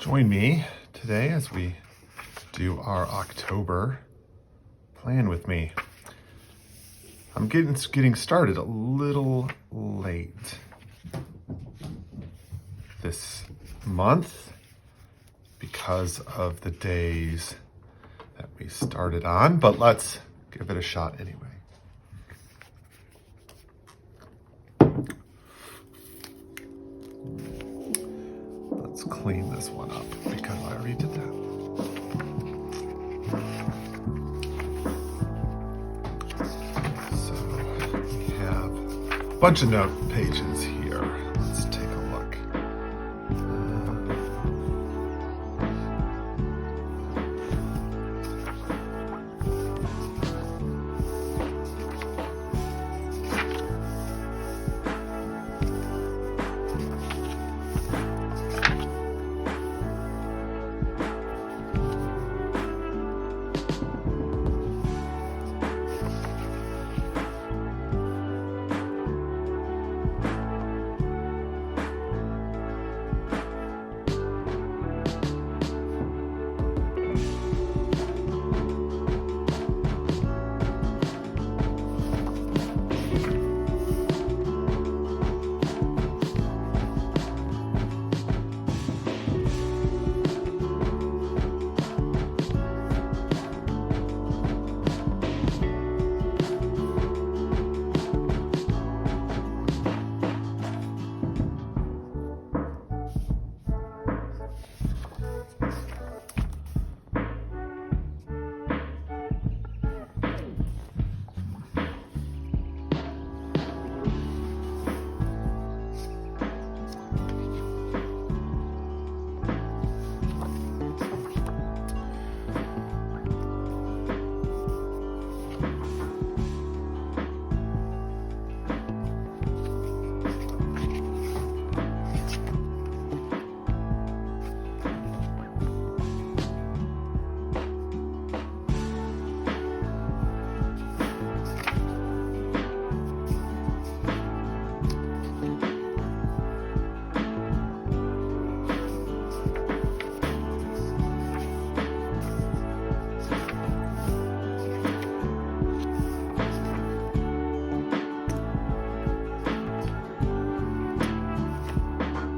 Join me today as we do our October plan with me. I'm getting started a little late this month because of the days that we started on, but let's give it a shot anyway. Let's clean this one up because I already did that. So we have a bunch of note pages here. Let's take a look.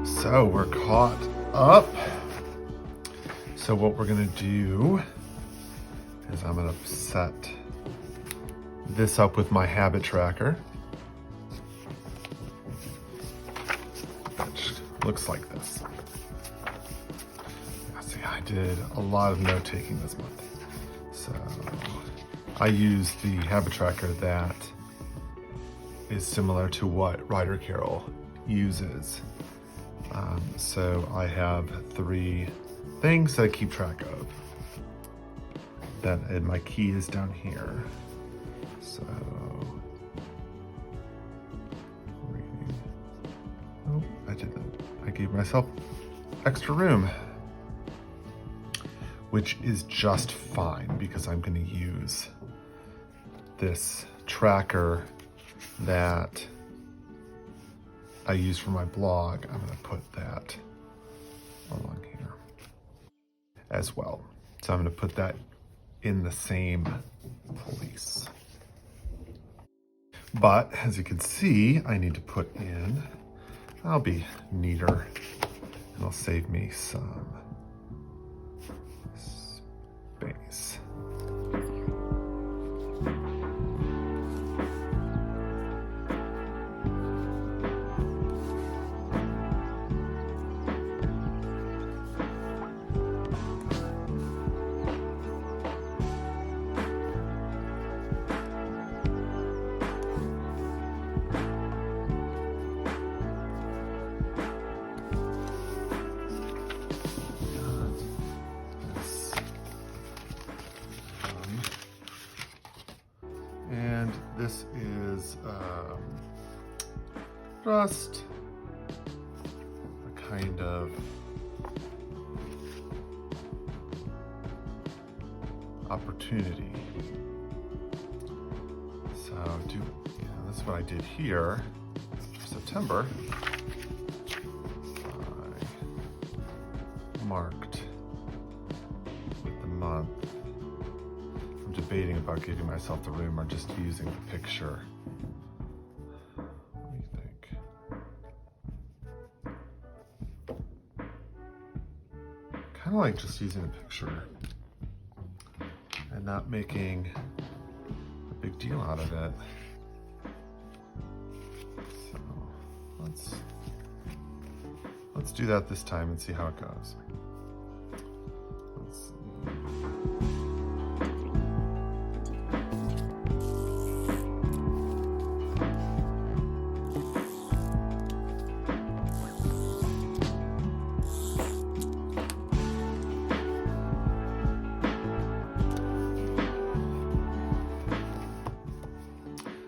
So we're caught up. So what we're gonna do is I'm gonna set this up with my habit tracker, which looks like this. See, I did a lot of note taking this month. So I use the habit tracker that is similar to what Ryder Carroll uses. So I have 3 things that I keep track of. And my key is down here. So reading. Oh, I didn't. I gave myself extra room, which is just fine because I'm going to use this tracker that I use for my blog. I'm going to put that along here as well. So I'm going to put that in the same place. But as you can see, I need to put in, I'll be neater and it'll save me some space. This is just a kind of opportunity. So that's what I did here for September. I marked debating about giving myself the room or just using the picture. What do you think? Kind of like just using the picture and not making a big deal out of it. So let's do that this time and see how it goes. Let's see.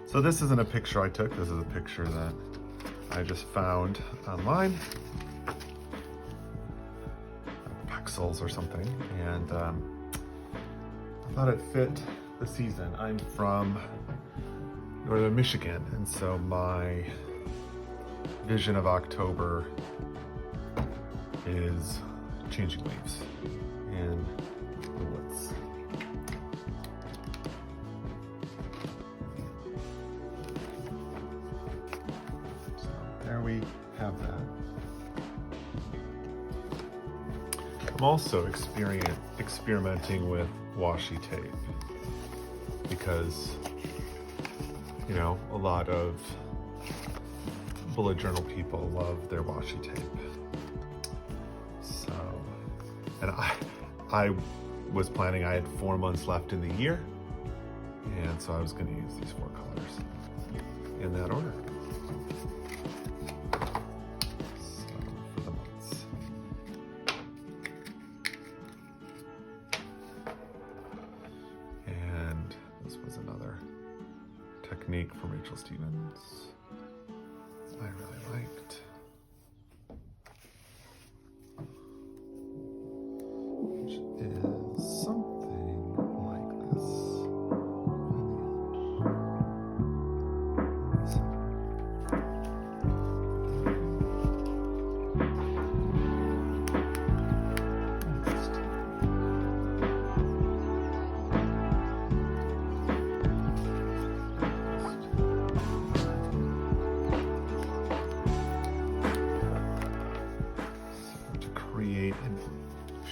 So this isn't a picture I took, this is a picture that I just found online, Pexels or something, and I thought it fit the season. I'm from northern Michigan, and so my vision of October is changing leaves in the woods. There we have that. I'm also experimenting with washi tape because, you know, a lot of bullet journal people love their washi tape. So, and I was planning, I had 4 months left in the year, and so I was going to use these 4 colors in that order. Technique from Rachel Stevens I really liked. Which is something like this.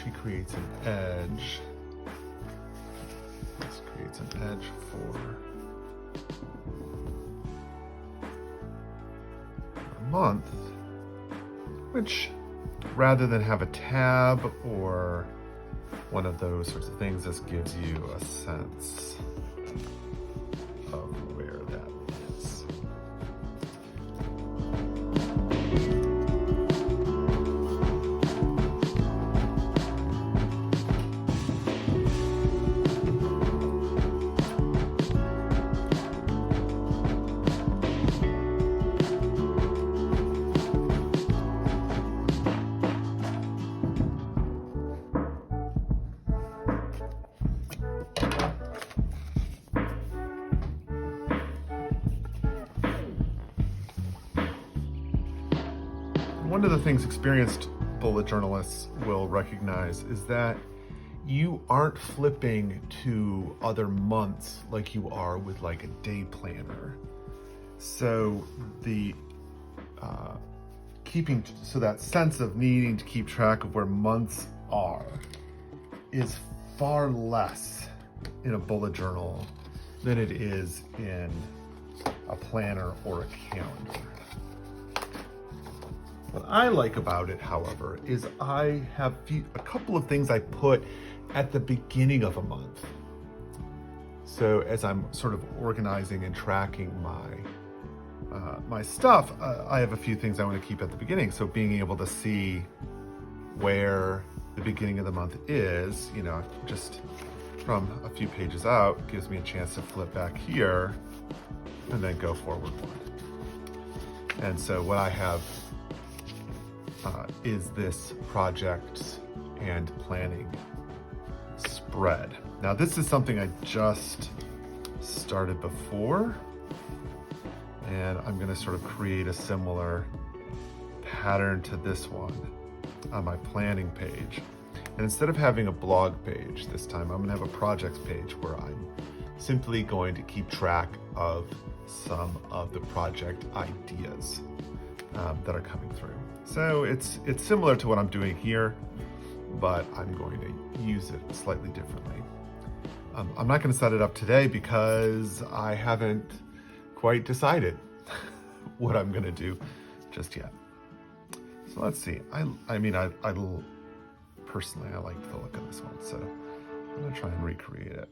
She creates an edge. This creates an edge for a month, which rather than have a tab or one of those sorts of things, this gives you a sense of where that is. One of the things experienced bullet journalists will recognize is that you aren't flipping to other months like you are with like a day planner. So the that sense of needing to keep track of where months are is far less in a bullet journal than it is in a planner or a calendar. What I like about it, however, is I have a couple of things I put at the beginning of a month. So as I'm sort of organizing and tracking my stuff, I have a few things I want to keep at the beginning. So being able to see where the beginning of the month is, you know, just from a few pages out, gives me a chance to flip back here and then go forward one. And so what I have is this projects and planning spread. Now this is something I just started before, and I'm going to sort of create a similar pattern to this one on my planning page. And instead of having a blog page this time, I'm going to have a projects page where I'm simply going to keep track of some of the project ideas that are coming through. So it's similar to what I'm doing here, but I'm going to use it slightly differently. I'm not going to set it up today because I haven't quite decided what I'm going to do just yet. So let's see. I personally, I like the look of this one, so I'm going to try and recreate it.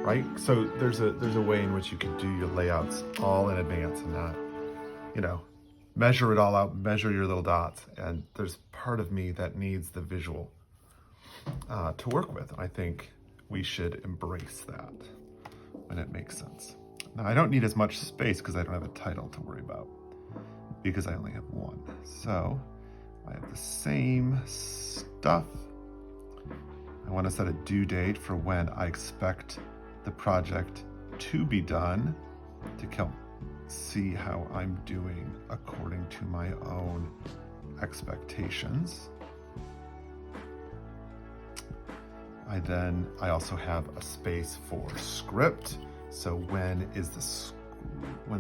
Right? So there's a way in which you can do your layouts all in advance and not, measure it all out, measure your little dots. And there's part of me that needs the visual to work with. I think we should embrace that when it makes sense. Now I don't need as much space because I don't have a title to worry about because I only have one. So I have the same stuff. I want to set a due date for when I expect the project to be done to see how I'm doing according to my own expectations. I also have a space for script. So when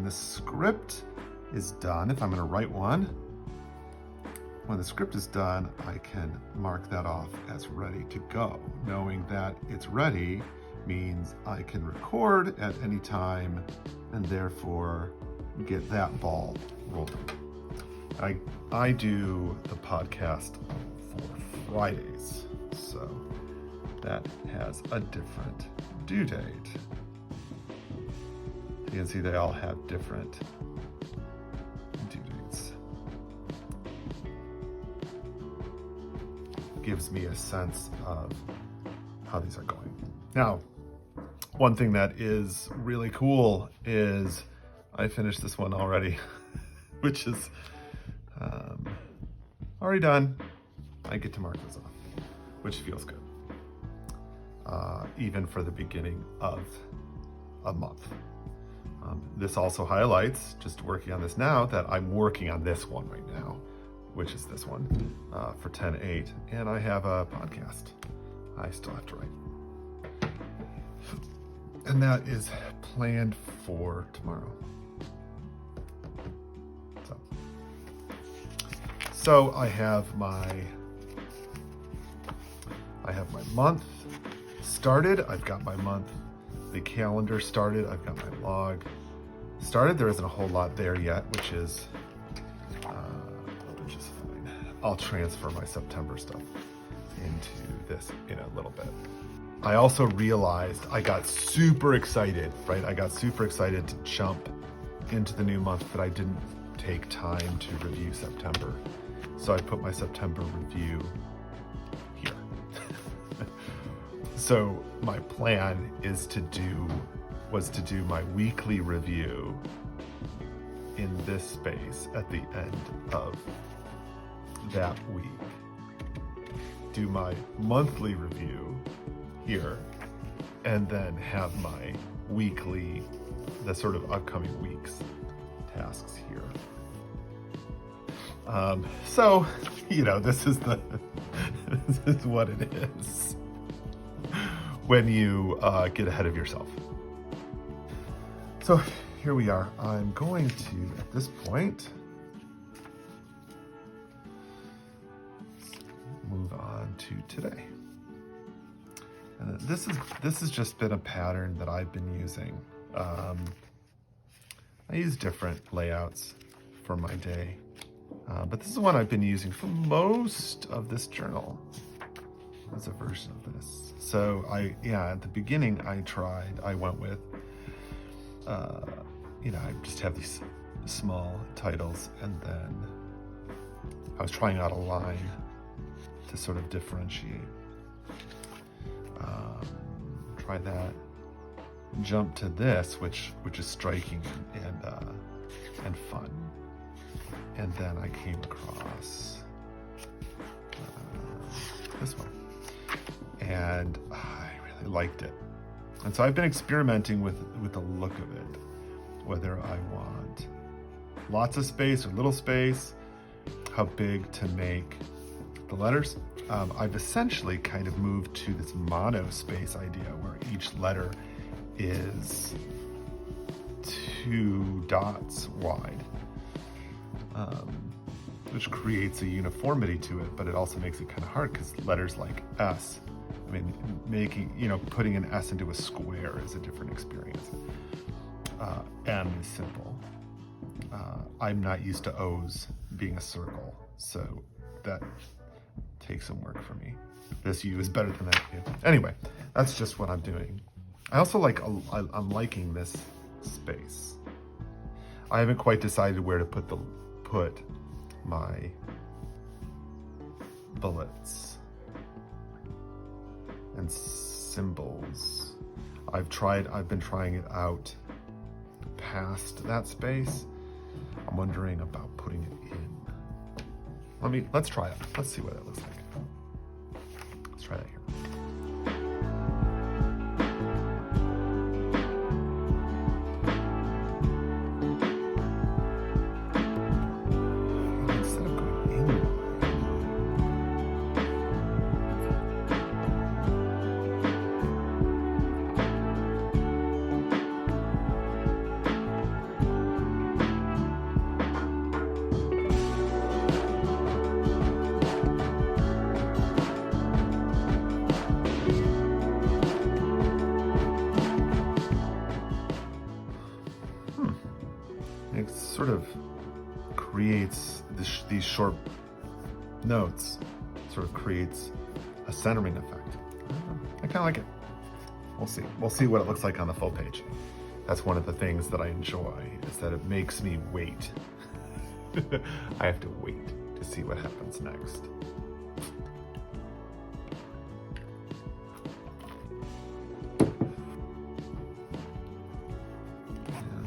the script is done, if I'm going to write one, when the script is done, I can mark that off as ready to go. Knowing that it's ready means I can record at any time and therefore get that ball rolling. I do the podcast for Fridays. So that has a different due date. You can see they all have different due dates. Gives me a sense of how these are going. Now, one thing that is really cool is I finished this one already, which is already done. I get to mark those off, which feels good. Even for the beginning of a month. This also highlights, just working on this now, that I'm working on this one right now, which is this one for 10/8, and I have a podcast I still have to write. And that is planned for tomorrow. So I have my month started. I've got my month, the calendar started. I've got my log started. There isn't a whole lot there yet, which is fine. I'll transfer my September stuff into this in a little bit. I also realized I got super excited, right? I got super excited to jump into the new month, but I didn't take time to review September. So I put my September review here. So my plan was to do my weekly review in this space at the end of that week. Do my monthly review here, and then have my weekly, the sort of upcoming week's tasks here. So, this is what it is when you get ahead of yourself. So here we are. I'm going to, at this point, move on to today. And this has just been a pattern that I've been using. I use different layouts for my day. But this is one I've been using for most of this journal as a version of this. So at the beginning I went with, I just have these small titles, and then I was trying out a line to sort of differentiate. Try that, jump to this, which is striking and fun. And then I came across this one, and I really liked it. And so I've been experimenting with the look of it, whether I want lots of space or little space, how big to make the letters. I've essentially kind of moved to this monospace idea where each letter is 2 dots wide. Which creates a uniformity to it, but it also makes it kind of hard because letters like S, putting an S into a square is a different experience. M is simple. I'm not used to O's being a circle, so that takes some work for me. This U is better than that U. Anyway, that's just what I'm doing. I also I'm liking this space. I haven't quite decided where to put my bullets and symbols. I've been trying it out past that space. I'm wondering about putting it in. Let's try it. Let's see what it looks like. Let's try that here. It sort of creates these short notes, sort of creates a centering effect. I kind of like it. We'll see. We'll see what it looks like on the full page. That's one of the things that I enjoy, is that it makes me wait. I have to wait to see what happens next.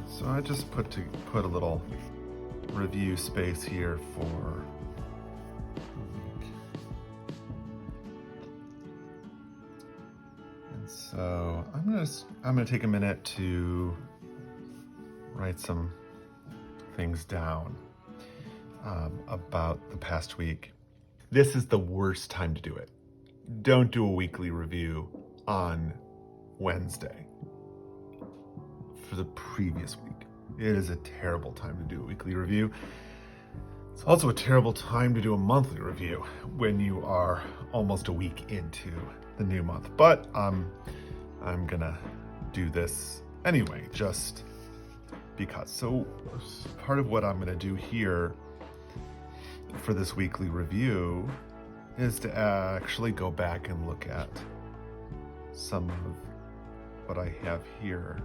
So I just put a little review space here for and so I'm gonna take a minute to write some things down about the past week. This is the worst time to do it. Don't do a weekly review on Wednesday for the previous week. It is a terrible time to do a weekly review. It's also a terrible time to do a monthly review when you are almost a week into the new month. But I'm gonna do this anyway, just because. So part of what I'm gonna do here for this weekly review is to actually go back and look at some of what I have here.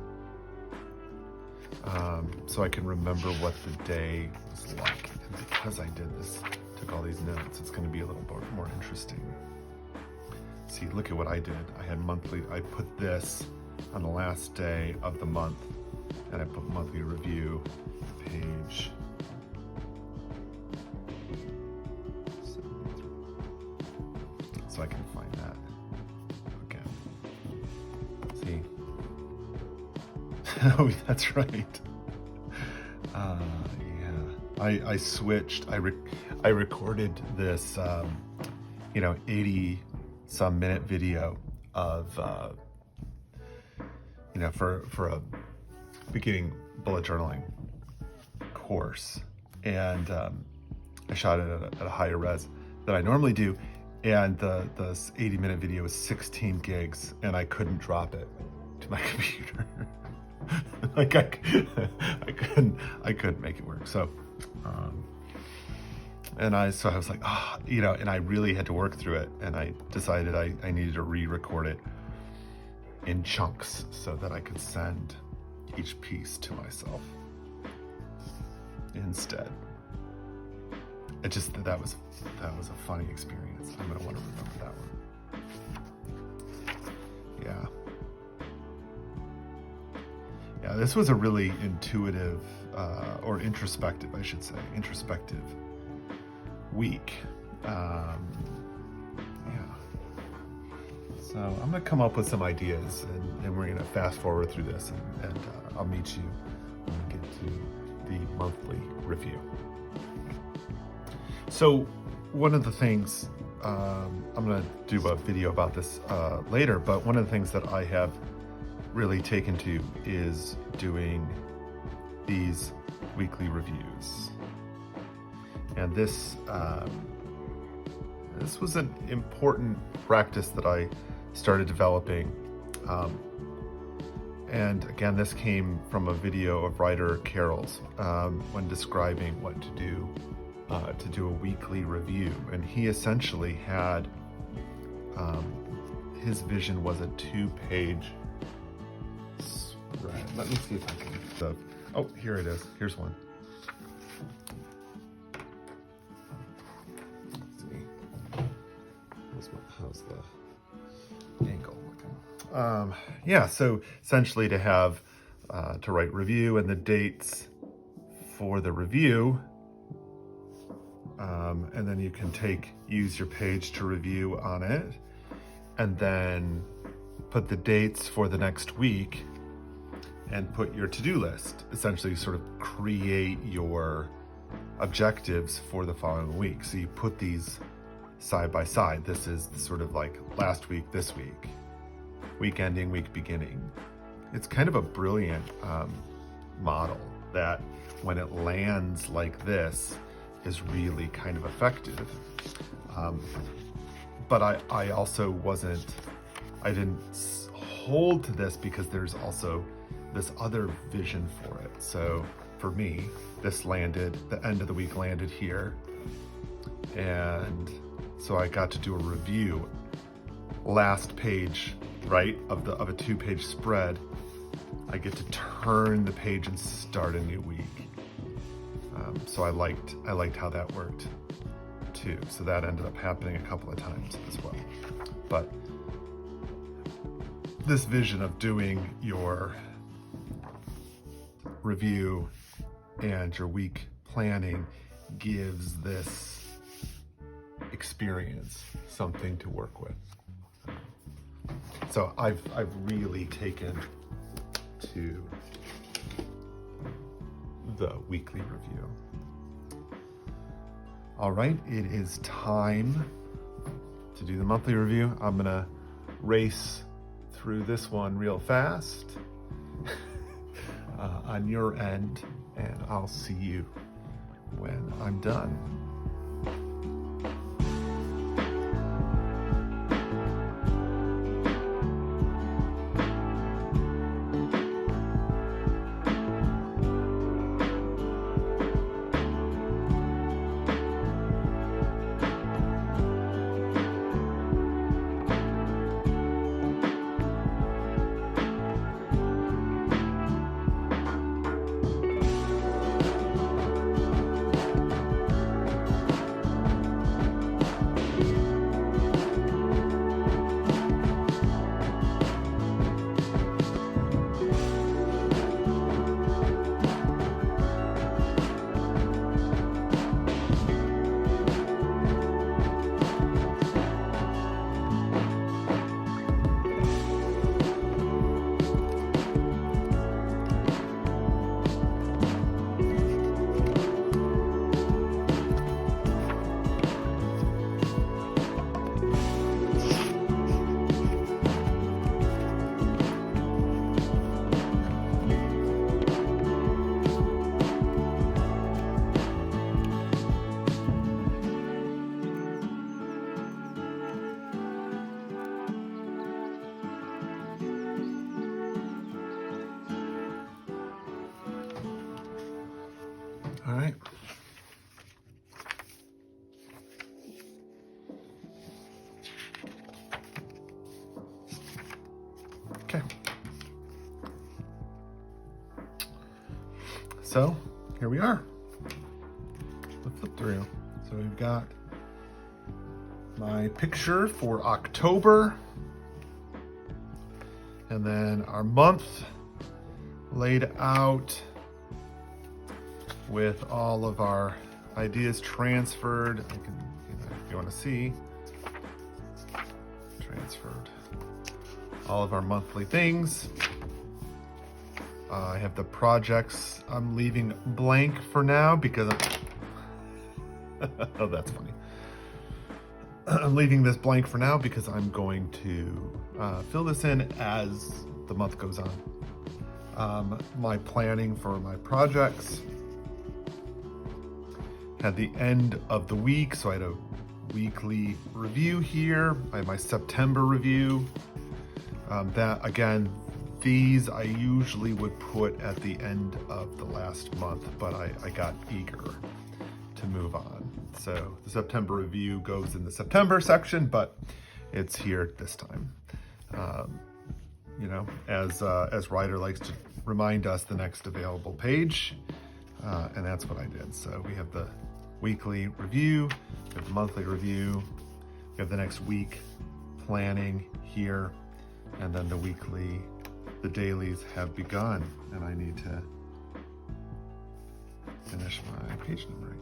So I can remember what the day was like. And because I did this, took all these notes, it's going to be a little more interesting. See, look at what I did. I put this on the last day of the month, and I put monthly review page. So I can find that again. See? Oh, that's right. Yeah, I switched. I recorded this, 80 some minute video of, for a beginning bullet journaling course, and I shot it at a higher res than I normally do, and the 80-minute video was 16 gigs, and I couldn't drop it to my computer. Like I couldn't make it work. So, and I was like, and I really had to work through it, and I decided I needed to re-record it in chunks so that I could send each piece to myself instead. It just, that was a funny experience. I'm gonna want to remember that one. Yeah. Yeah, this was a really intuitive, or introspective, I should say, introspective week. Yeah. So I'm gonna come up with some ideas, and we're gonna fast forward through this, and I'll meet you when we get to the monthly review. So one of the things, I'm gonna do a video about this later, but one of the things that I have really taken to is doing these weekly reviews. And this was an important practice that I started developing. And again, this came from a video of writer Carol's when describing what to do a weekly review. And he essentially had, his vision was a 2-page spread. Let me see if I can, oh, here it is. Here's one. Let's see. How's the angle looking? Yeah, so essentially to have, to write review and the dates for the review. And then you can use your page to review on it, and then put the dates for the next week and put your to-do list. Essentially sort of create your objectives for the following week. So you put these side by side. This is sort of like last week, this week, week ending, week beginning. It's kind of a brilliant model that when it lands like this, is really kind of effective. But I also I didn't hold to this because there's also this other vision for it. So for me, this landed, the end of the week landed here. And so I got to do a review last page, right, of a 2-page spread, I get to turn the page and start a new week. So I liked how that worked too. So that ended up happening a couple of times as well. But this vision of doing your review and your week planning gives this experience something to work with. So I've really taken to the weekly review. All right, it is time to do the monthly review. I'm gonna race through this one real fast on your end, and I'll see you when I'm done. All right. Okay. So here we are. Let's flip through. So we've got my picture for October, and then our month laid out with all of our ideas transferred. I can, if you want to see, transferred all of our monthly things. I have the projects I'm leaving blank for now because oh, that's funny. I'm leaving this blank for now because I'm going to fill this in as the month goes on. My planning for my projects at the end of the week, so I had a weekly review here. I had my September review. That again, these I usually would put at the end of the last month, but I got eager to move on. So the September review goes in the September section, but it's here this time. You know, as Ryder likes to remind us, the next available page, and that's what I did. So we have the weekly review, we have the monthly review, we have the next week planning here, and then the dailies have begun, and I need to finish my page numbering.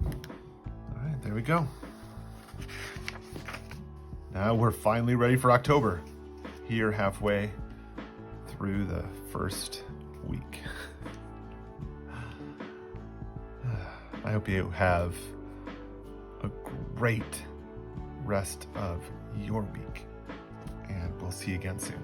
All right, there we go. Now we're finally ready for October, here halfway through the first week. I hope you have a great rest of your week, and we'll see you again soon.